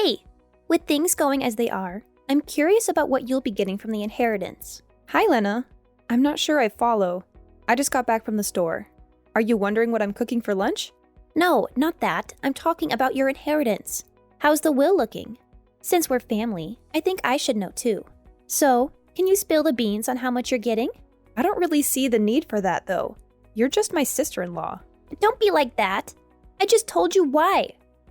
Hey! With things going as they are, I'm curious about what you'll be getting from the inheritance. Hi, Lena. I'm not sure I follow. I just got back from the store. Are you wondering what I'm cooking for lunch? No, not that. I'm talking about your inheritance. How's the will looking? Since we're family, I think I should know too. So, can you spill the beans on how much you're getting? I don't really see the need for that, though. You're just my sister-in-law. Don't be like that. I just told you why.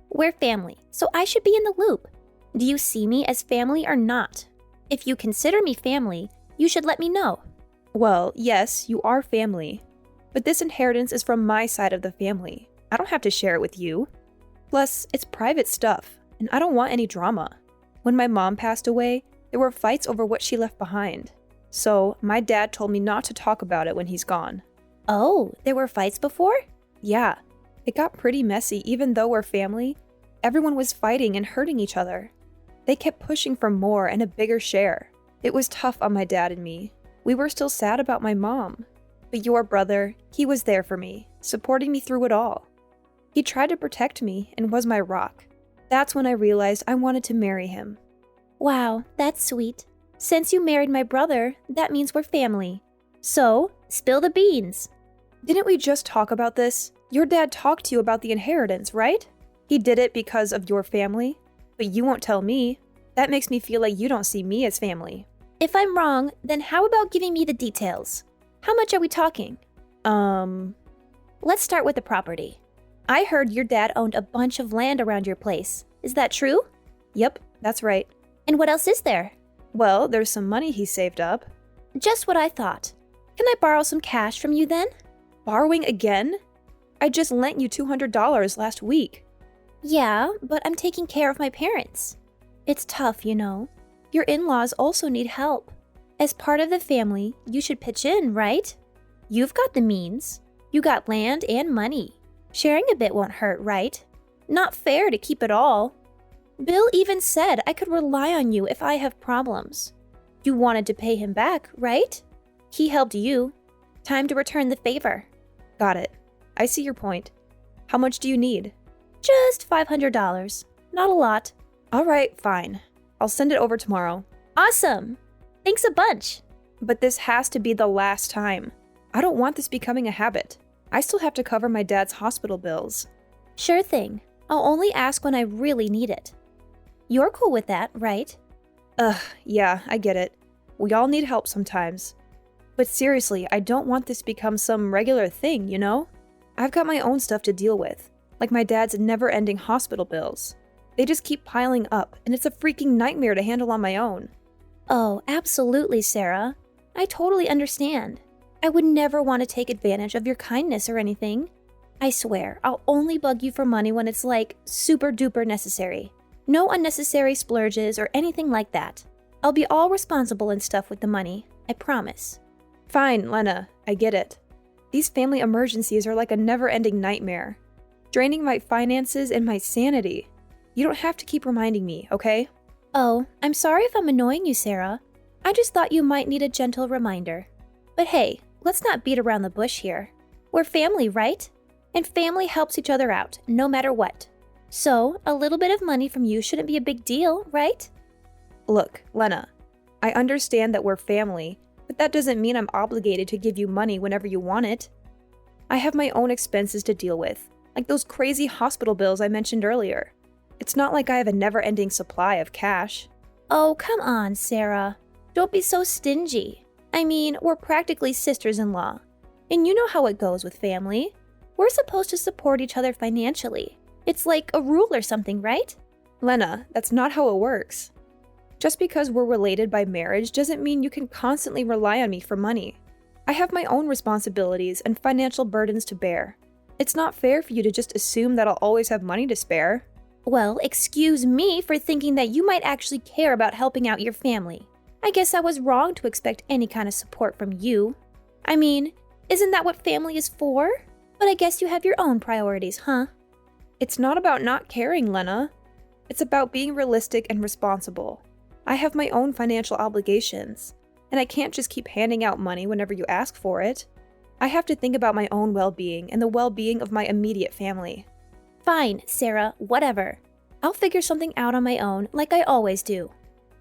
We're family, so I should be in the loop. Do you see me as family or not? If you consider me family, you should let me know. Well, yes, you are family. But this inheritance is from my side of the family. I don't have to share it with you. Plus, it's private stuff, and I don't want any drama. When my mom passed away, there were fights over what she left behind. So, my dad told me not to talk about it when he's gone. Oh, there were fights before? Yeah, it got pretty messy even though we're family. Everyone was fighting and hurting each other. They kept pushing for more and a bigger share. It was tough on my dad and me. We were still sad about my mom. But your brother, he was there for me, supporting me through it all. He tried to protect me and was my rock. That's when I realized I wanted to marry him. Wow, that's sweet. Since you married my brother, that means we're family. So, spill the beans. Didn't we just talk about this? Your dad talked to you about the inheritance, right? He did it because of your family, but you won't tell me. That makes me feel like you don't see me as family. If I'm wrong, then how about giving me the details? How much are we talking? Let's start with the property. I heard your dad owned a bunch of land around your place. Is that true? Yep, that's right. And what else is there? Well, there's some money he saved up. Just what I thought. Can I borrow some cash from you then? Borrowing again? I just lent you $200 last week. Yeah, but I'm taking care of my parents. It's tough, you know. Your in-laws also need help. As part of the family, you should pitch in, right? You've got the means. You got land and money. Sharing a bit won't hurt, right? Not fair to keep it all. Bill even said I could rely on you if I have problems. You wanted to pay him back, right? He helped you. Time to return the favor. Got it. I see your point. How much do you need? Just $500. Not a lot. All right, fine. I'll send it over tomorrow. Awesome! Thanks a bunch. But this has to be the last time. I don't want this becoming a habit. I still have to cover my dad's hospital bills. Sure thing. I'll only ask when I really need it. You're cool with that, right? Yeah, I get it. We all need help sometimes. But seriously, I don't want this to become some regular thing, you know? I've got my own stuff to deal with, like my dad's never-ending hospital bills. They just keep piling up, and it's a freaking nightmare to handle on my own. Oh, absolutely, Sarah. I totally understand. I would never want to take advantage of your kindness or anything. I swear, I'll only bug you for money when it's like super duper necessary. No unnecessary splurges or anything like that. I'll be all responsible and stuff with the money, I promise. Fine, Lena, I get it. These family emergencies are like a never-ending nightmare, draining my finances and my sanity. You don't have to keep reminding me, okay? Oh, I'm sorry if I'm annoying you, Sarah. I just thought you might need a gentle reminder. But hey, let's not beat around the bush here. We're family, right? And family helps each other out, no matter what. So, a little bit of money from you shouldn't be a big deal, right? Look, Lena, I understand that we're family, but that doesn't mean I'm obligated to give you money whenever you want it. I have my own expenses to deal with, like those crazy hospital bills I mentioned earlier. It's not like I have a never-ending supply of cash. Oh, come on, Sarah. Don't be so stingy. I mean, we're practically sisters-in-law. And you know how it goes with family. We're supposed to support each other financially. It's like a rule or something, right? Lena, that's not how it works. Just because we're related by marriage doesn't mean you can constantly rely on me for money. I have my own responsibilities and financial burdens to bear. It's not fair for you to just assume that I'll always have money to spare. Well, excuse me for thinking that you might actually care about helping out your family. I guess I was wrong to expect any kind of support from you. I mean, isn't that what family is for? But I guess you have your own priorities, huh? It's not about not caring, Lena. It's about being realistic and responsible. I have my own financial obligations, and I can't just keep handing out money whenever you ask for it. I have to think about my own well-being and the well-being of my immediate family. Fine, Sarah, whatever. I'll figure something out on my own, like I always do.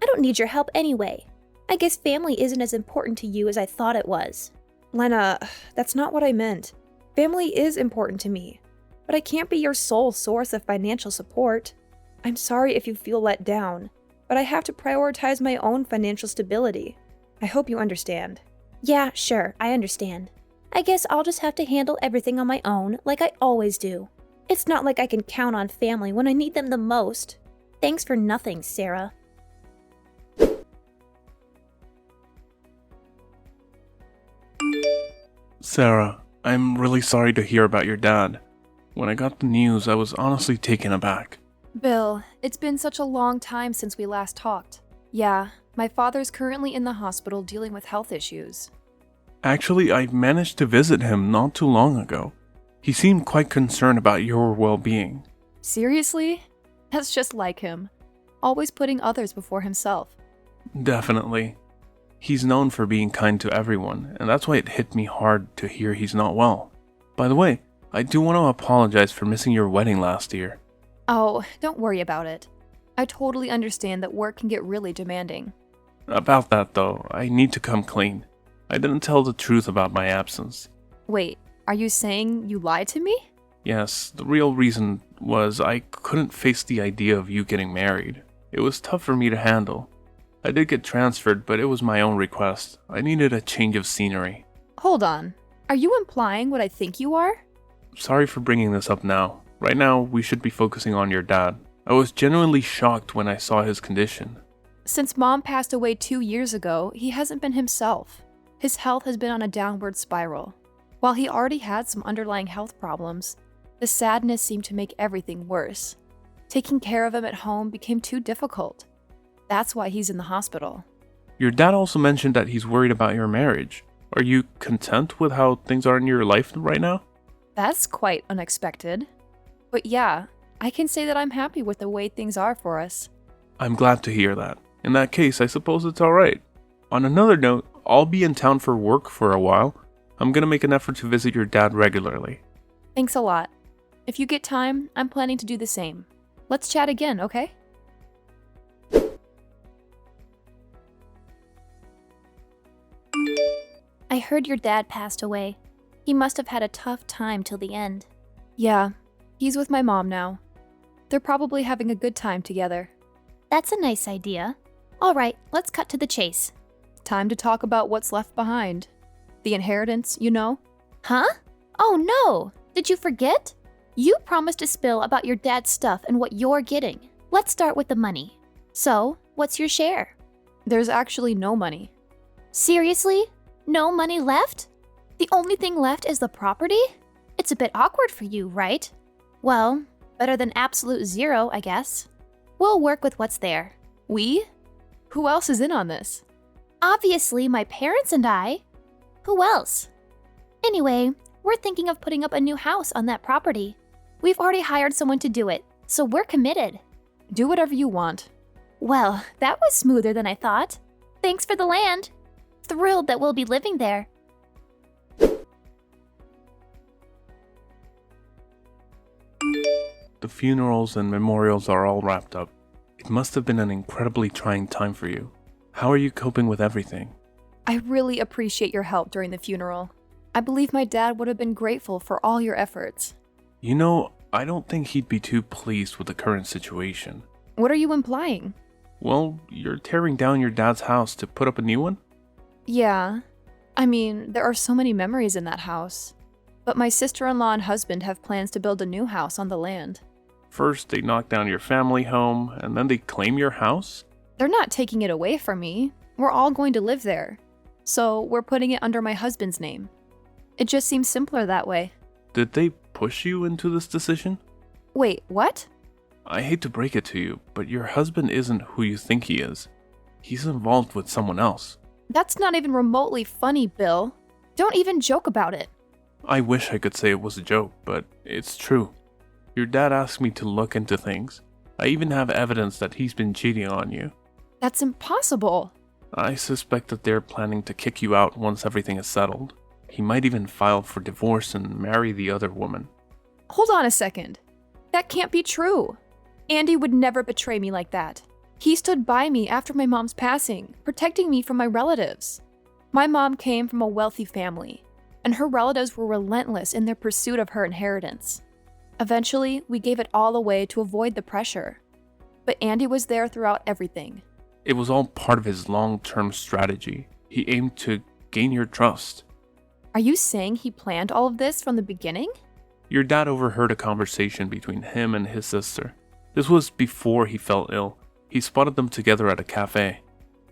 I don't need your help anyway. I guess family isn't as important to you as I thought it was. Lena, that's not what I meant. Family is important to me, but I can't be your sole source of financial support. I'm sorry if you feel let down, but I have to prioritize my own financial stability. I hope you understand. Yeah, sure, I understand. I guess I'll just have to handle everything on my own, like I always do. It's not like I can count on family when I need them the most. Thanks for nothing, Sarah. Sarah, I'm really sorry to hear about your dad. When I got the news, I was honestly taken aback. Bill, it's been such a long time since we last talked. Yeah, my father's currently in the hospital dealing with health issues. Actually, I managed to visit him not too long ago. He seemed quite concerned about your well-being. Seriously? That's just like him. Always putting others before himself. Definitely. He's known for being kind to everyone, and that's why it hit me hard to hear he's not well. By the way, I do want to apologize for missing your wedding last year. Oh, don't worry about it. I totally understand that work can get really demanding. About that though, I need to come clean. I didn't tell the truth about my absence. Wait, are you saying you lied to me? Yes, the real reason was I couldn't face the idea of you getting married. It was tough for me to handle. I did get transferred, but it was my own request. I needed a change of scenery. Hold on. Are you implying what I think you are? Sorry for bringing this up now. Right now, we should be focusing on your dad. I was genuinely shocked when I saw his condition. Since Mom passed away 2 years ago, he hasn't been himself. His health has been on a downward spiral. While he already had some underlying health problems, the sadness seemed to make everything worse. Taking care of him at home became too difficult. That's why he's in the hospital. Your dad also mentioned that he's worried about your marriage. Are you content with how things are in your life right now? That's quite unexpected. But yeah, I can say that I'm happy with the way things are for us. I'm glad to hear that. In that case, I suppose it's alright. On another note, I'll be in town for work for a while. I'm gonna make an effort to visit your dad regularly. Thanks a lot. If you get time, I'm planning to do the same. Let's chat again, okay? I heard your dad passed away. He must have had a tough time till the end. Yeah, he's with my mom now. They're probably having a good time together. That's a nice idea. All right, let's cut to the chase. Time to talk about what's left behind. The inheritance, you know? Huh? Oh no! Did you forget? You promised to spill about your dad's stuff and what you're getting. Let's start with the money. So, what's your share? There's actually no money. Seriously? No money left? The only thing left is the property? It's a bit awkward for you, right? Well, better than absolute zero, I guess. We'll work with what's there. We? Who else is in on this? Obviously, my parents and I. Who else? Anyway, we're thinking of putting up a new house on that property. We've already hired someone to do it, so we're committed. Do whatever you want. Well, that was smoother than I thought. Thanks for the land. Thrilled that we'll be living there. The funerals and memorials are all wrapped up. It must have been an incredibly trying time for you. How are you coping with everything? I really appreciate your help during the funeral. I believe my dad would have been grateful for all your efforts. You know, I don't think he'd be too pleased with the current situation. What are you implying? Well, you're tearing down your dad's house to put up a new one? Yeah. I mean, there are so many memories in that house. But my sister-in-law and husband have plans to build a new house on the land. First, they knock down your family home, and then they claim your house? They're not taking it away from me. We're all going to live there. So we're putting it under my husband's name. It just seems simpler that way. Did they push you into this decision? Wait, what? I hate to break it to you, but your husband isn't who you think he is. He's involved with someone else. That's not even remotely funny, Bill. Don't even joke about it. I wish I could say it was a joke, but it's true. Your dad asked me to look into things. I even have evidence that he's been cheating on you. That's impossible. I suspect that they're planning to kick you out once everything is settled. He might even file for divorce and marry the other woman. Hold on a second. That can't be true. Andy would never betray me like that. He stood by me after my mom's passing, protecting me from my relatives. My mom came from a wealthy family, and her relatives were relentless in their pursuit of her inheritance. Eventually, we gave it all away to avoid the pressure. But Andy was there throughout everything. It was all part of his long-term strategy. He aimed to gain your trust. Are you saying he planned all of this from the beginning? Your dad overheard a conversation between him and his sister. This was before he fell ill. He spotted them together at a cafe.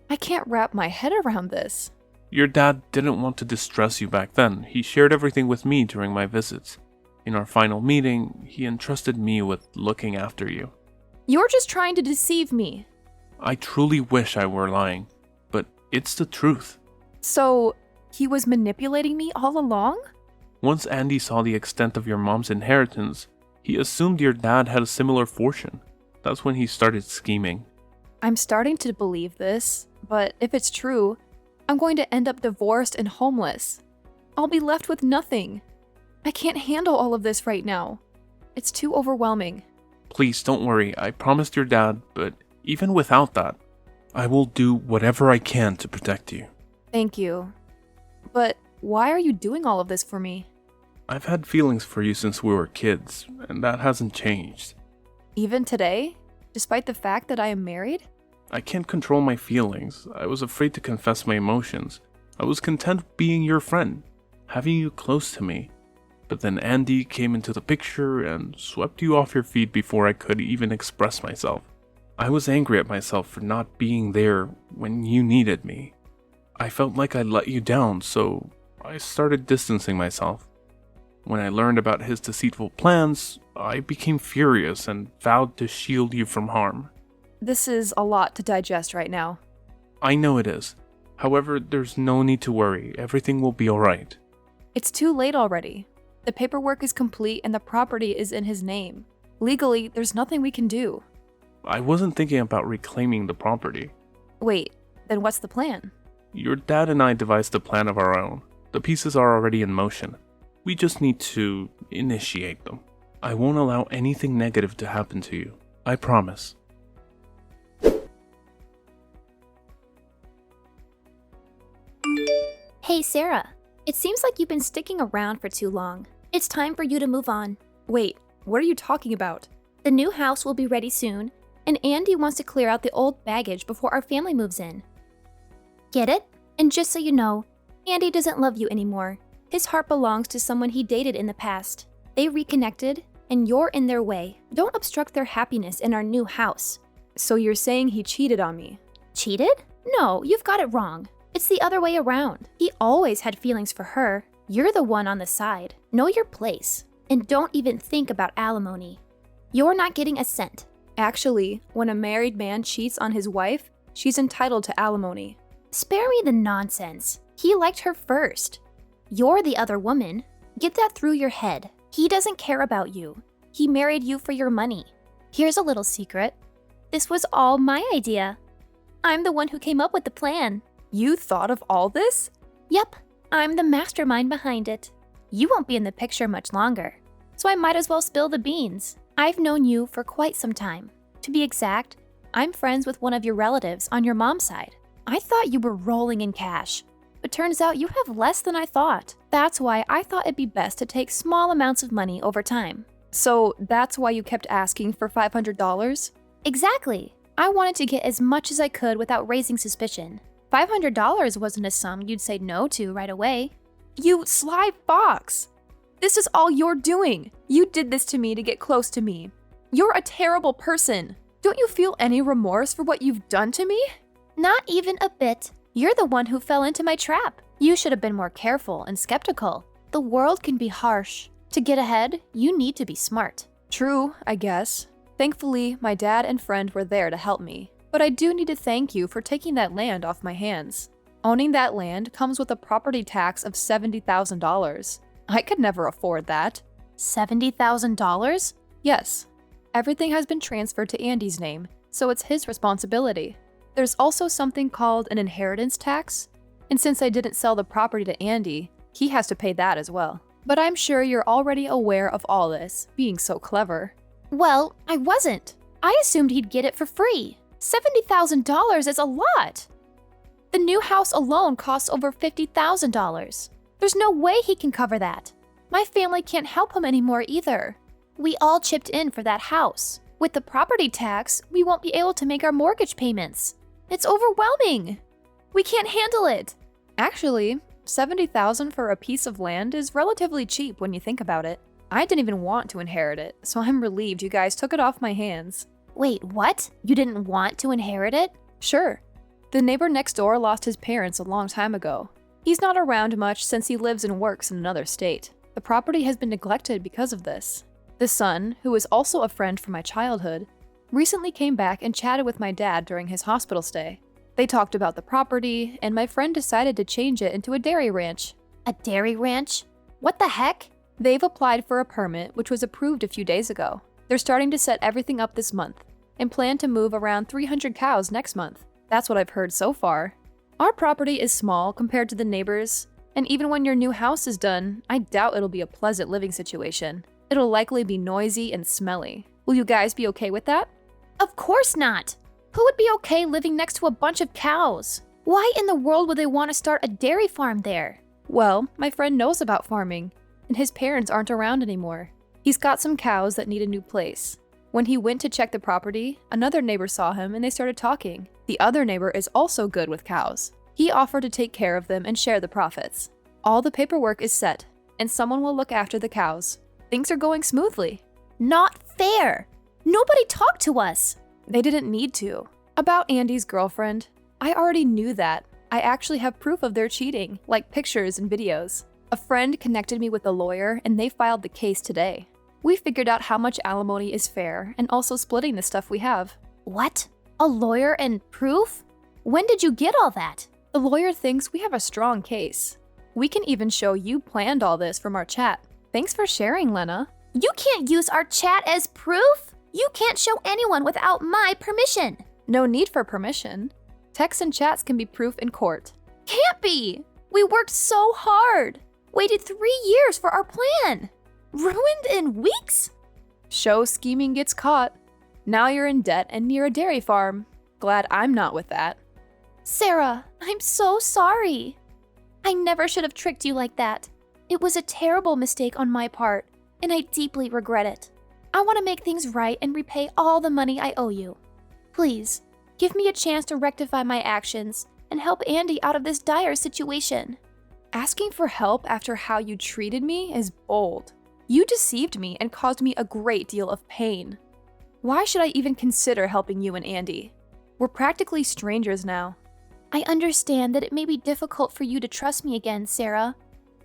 I can't wrap my head around this. Your dad didn't want to distress you back then. He shared everything with me during my visits. In our final meeting, he entrusted me with looking after you. You're just trying to deceive me. I truly wish I were lying, but it's the truth. So, he was manipulating me all along? Once Andy saw the extent of your mom's inheritance, he assumed your dad had a similar fortune. That's when he started scheming. I'm starting to believe this, but if it's true, I'm going to end up divorced and homeless. I'll be left with nothing. I can't handle all of this right now. It's too overwhelming. Please don't worry, I promised your dad, but even without that, I will do whatever I can to protect you. Thank you. But why are you doing all of this for me? I've had feelings for you since we were kids, and that hasn't changed. Even today? Despite the fact that I am married? I can't control my feelings. I was afraid to confess my emotions. I was content being your friend, having you close to me. But then Andy came into the picture and swept you off your feet before I could even express myself. I was angry at myself for not being there when you needed me. I felt like I let you down, so I started distancing myself. When I learned about his deceitful plans, I became furious and vowed to shield you from harm. This is a lot to digest right now. I know it is. However, there's no need to worry. Everything will be alright. It's too late already. The paperwork is complete and the property is in his name. Legally, there's nothing we can do. I wasn't thinking about reclaiming the property. Wait, then what's the plan? Your dad and I devised a plan of our own. The pieces are already in motion. We just need to initiate them. I won't allow anything negative to happen to you. I promise. Hey, Sarah. It seems like you've been sticking around for too long. It's time for you to move on. Wait, what are you talking about? The new house will be ready soon, and Andy wants to clear out the old baggage before our family moves in. Get it? And just so you know, Andy doesn't love you anymore. His heart belongs to someone he dated in the past. They reconnected, and you're in their way. Don't obstruct their happiness in our new house. So you're saying he cheated on me? Cheated? No, you've got it wrong. It's the other way around. He always had feelings for her. You're the one on the side. Know your place. And don't even think about alimony. You're not getting a cent. Actually, when a married man cheats on his wife, she's entitled to alimony. Spare me the nonsense. He liked her first. You're the other woman. Get that through your head. He doesn't care about you. He married you for your money. Here's a little secret. This was all my idea. I'm the one who came up with the plan. You thought of all this? Yep, I'm the mastermind behind it. You won't be in the picture much longer, so I might as well spill the beans. I've known you for quite some time. To be exact, I'm friends with one of your relatives on your mom's side. I thought you were rolling in cash, but turns out you have less than I thought. That's why I thought it'd be best to take small amounts of money over time. So that's why you kept asking for $500? Exactly. I wanted to get as much as I could without raising suspicion. $500 wasn't a sum you'd say no to right away. You sly fox! This is all you're doing. You did this to me to get close to me. You're a terrible person. Don't you feel any remorse for what you've done to me? Not even a bit. You're the one who fell into my trap. You should have been more careful and skeptical. The world can be harsh. To get ahead, you need to be smart. True, I guess. Thankfully, my dad and friend were there to help me. But I do need to thank you for taking that land off my hands. Owning that land comes with a property tax of $70,000. I could never afford that. $70,000? Yes. Everything has been transferred to Andy's name, so it's his responsibility. There's also something called an inheritance tax, and since I didn't sell the property to Andy, he has to pay that as well. But I'm sure you're already aware of all this, being so clever. Well, I wasn't. I assumed he'd get it for free. $70,000 is a lot. The new house alone costs over $50,000. There's no way he can cover that. My family can't help him anymore either. We all chipped in for that house. With the property tax, we won't be able to make our mortgage payments. It's overwhelming. We can't handle it. Actually, $70,000 for a piece of land is relatively cheap when you think about it. I didn't even want to inherit it, so I'm relieved you guys took it off my hands. Wait, what? You didn't want to inherit it? Sure. The neighbor next door lost his parents a long time ago. He's not around much since he lives and works in another state. The property has been neglected because of this. The son, who is also a friend from my childhood, recently came back and chatted with my dad during his hospital stay. They talked about the property, and my friend decided to change it into a dairy ranch. A dairy ranch? What the heck? They've applied for a permit, which was approved a few days ago. They're starting to set everything up this month, and plan to move around 300 cows next month. That's what I've heard so far. Our property is small compared to the neighbors, and even when your new house is done, I doubt it'll be a pleasant living situation. It'll likely be noisy and smelly. Will you guys be okay with that? Of course not. Who would be okay living next to a bunch of cows? Why in the world would they want to start a dairy farm there? Well, my friend knows about farming, and his parents aren't around anymore. He's got some cows that need a new place. When he went to check the property, another neighbor saw him and they started talking. The other neighbor is also good with cows. He offered to take care of them and share the profits. All the paperwork is set, and someone will look after the cows. Things are going smoothly. Not fair. Nobody talked to us. They didn't need to. About Andy's girlfriend, I already knew that. I actually have proof of their cheating, like pictures and videos. A friend connected me with a lawyer and they filed the case today. We figured out how much alimony is fair and also splitting the stuff we have. What? A lawyer and proof? When did you get all that? The lawyer thinks we have a strong case. We can even show you planned all this from our chat. Thanks for sharing, Lena. You can't use our chat as proof. You can't show anyone without my permission. No need for permission. Texts and chats can be proof in court. Can't be. We worked so hard. Waited 3 years for our plan. Ruined in weeks? Show scheming gets caught. Now you're in debt and near a dairy farm. Glad I'm not with that. Sarah, I'm so sorry. I never should have tricked you like that. It was a terrible mistake on my part, and I deeply regret it. I want to make things right and repay all the money I owe you. Please, give me a chance to rectify my actions and help Andy out of this dire situation. Asking for help after how you treated me is bold. You deceived me and caused me a great deal of pain. Why should I even consider helping you and Andy? We're practically strangers now. I understand that it may be difficult for you to trust me again, Sarah,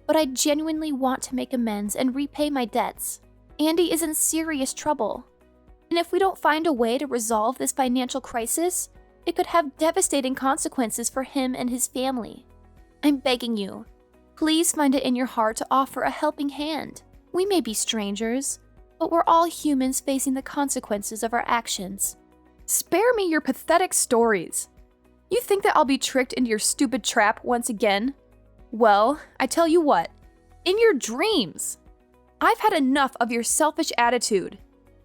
but I genuinely want to make amends and repay my debts. Andy is in serious trouble, and if we don't find a way to resolve this financial crisis, it could have devastating consequences for him and his family. I'm begging you, please find it in your heart to offer a helping hand. We may be strangers, but we're all humans facing the consequences of our actions. Spare me your pathetic stories. You think that I'll be tricked into your stupid trap once again? Well, I tell you what, in your dreams. I've had enough of your selfish attitude.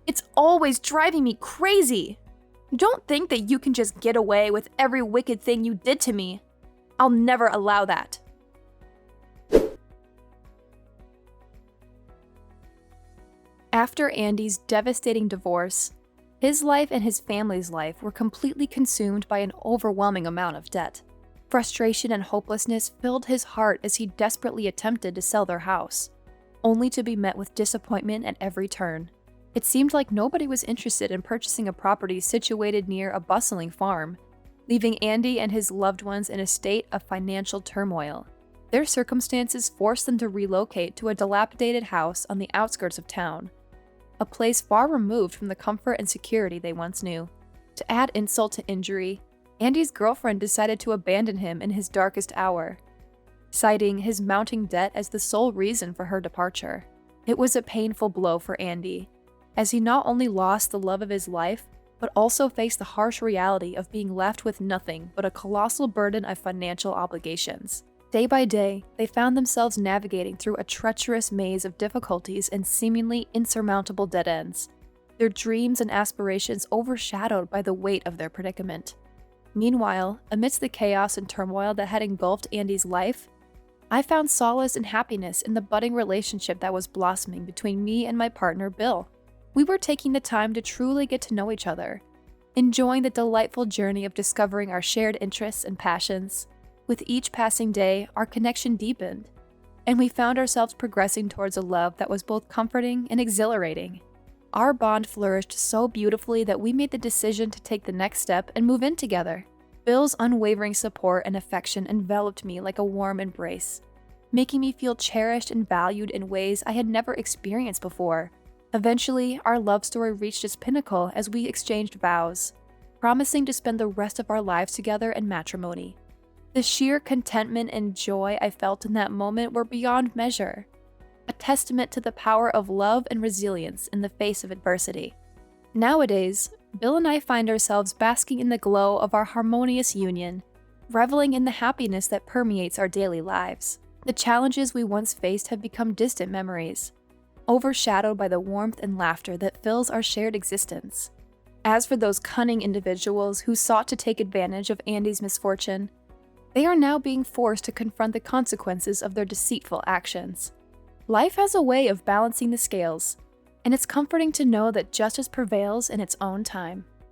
It's always driving me crazy. Don't think that you can just get away with every wicked thing you did to me. I'll never allow that. After Andy's devastating divorce, his life and his family's life were completely consumed by an overwhelming amount of debt. Frustration and hopelessness filled his heart as he desperately attempted to sell their house, only to be met with disappointment at every turn. It seemed like nobody was interested in purchasing a property situated near a bustling farm, leaving Andy and his loved ones in a state of financial turmoil. Their circumstances forced them to relocate to a dilapidated house on the outskirts of town, a place far removed from the comfort and security they once knew. To add insult to injury, Andy's girlfriend decided to abandon him in his darkest hour, citing his mounting debt as the sole reason for her departure. It was a painful blow for Andy, as he not only lost the love of his life, but also faced the harsh reality of being left with nothing but a colossal burden of financial obligations. Day by day, they found themselves navigating through a treacherous maze of difficulties and seemingly insurmountable dead ends. their dreams and aspirations overshadowed by the weight of their predicament. Meanwhile, amidst the chaos and turmoil that had engulfed Andy's life, I found solace and happiness in the budding relationship that was blossoming between me and my partner, Bill. We were taking the time to truly get to know each other, enjoying the delightful journey of discovering our shared interests and passions. With each passing day, our connection deepened, and we found ourselves progressing towards a love that was both comforting and exhilarating. Our bond flourished so beautifully that we made the decision to take the next step and move in together. Bill's unwavering support and affection enveloped me like a warm embrace, making me feel cherished and valued in ways I had never experienced before. Eventually, our love story reached its pinnacle as we exchanged vows, promising to spend the rest of our lives together in matrimony. The sheer contentment and joy I felt in that moment were beyond measure, a testament to the power of love and resilience in the face of adversity. Nowadays, Bill and I find ourselves basking in the glow of our harmonious union, reveling in the happiness that permeates our daily lives. The challenges we once faced have become distant memories, overshadowed by the warmth and laughter that fills our shared existence. As for those cunning individuals who sought to take advantage of Andy's misfortune, they are now being forced to confront the consequences of their deceitful actions. Life has a way of balancing the scales, and it's comforting to know that justice prevails in its own time.